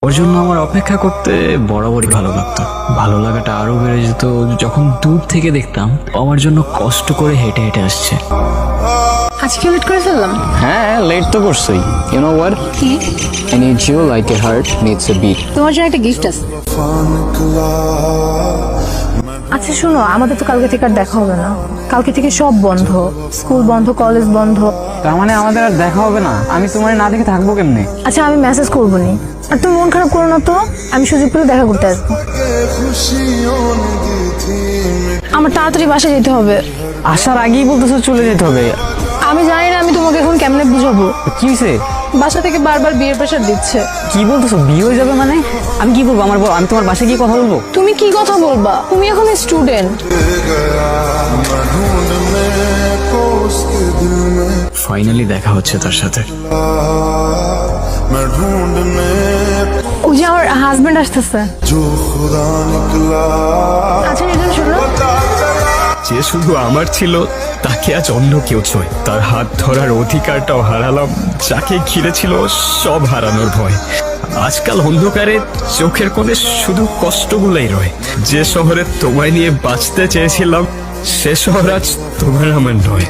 ওর জন্য আমার অপেক্ষা করতে বরাবরই ভালো লাগতো। ভালো লাগাটা আরো বেড়ে যেত যখন দূর থেকে দেখতাম আমার জন্য কষ্ট করে হেঁটে হেঁটে আসছে। আজকে লেট করে ফেললাম। হ্যাঁ, লেট তো করছই। ইউ নো হোয়াট, কি? I need you like a heart needs a beat. তোমার জন্য একটা গিফট আছে। আচ্ছা শোনো, আমাদের তো কালকে থেকে আর দেখা হবে না। কালকে থেকে সব বন্ধ, স্কুল বন্ধ, কলেজ বন্ধ। তার মানে আমাদের আর দেখা হবে না? আমি তোমার না দেখে থাকবো কেমনে? আচ্ছা আমি মেসেজ করবো নি, আর তুমি মন খারাপ করো না তো। আমি সুযোগ পেলে দেখা করতে আসবো। আমার তাড়াতাড়ি বাসায় যেতে হবে। আসার আগেই বলতেছো চলে যেতে হবে? আমি জানি না আমি তোমাকে এখন কেমনে বুঝাবো। কি হয়েছে? বাসা থেকে বারবার বিয়ের প্রেশার দিচ্ছে। কি বলতেছো? বিয়ে হয়ে যাবে মানে? আমি কি বলবো? আমি তোমার বাসায় গিয়ে কথা বলবো? তুমি কি কথা বলবা? তুমি এখন স্টুডেন্ট। ফাইনালি দেখা হচ্ছে তার সাথে। ওই যে আমার হাজবেন্ড আসতেছে। আচ্ছা নিজন শুনো, যে শুধু আমার ছিল তাকে আজ অন্য কেউ ছয়। তার হাত ধরার অধিকারটাও হারালাম, যাকে ঘিরে ছিল সব হারানোর ভয়। আজকাল অন্ধকারে চোখের কোণে শুধু কষ্টগুলোই রয়। যে শহরে তোমায় নিয়ে বাঁচতে চেয়েছিলাম সে শহর আজ তোমার আমার নয়।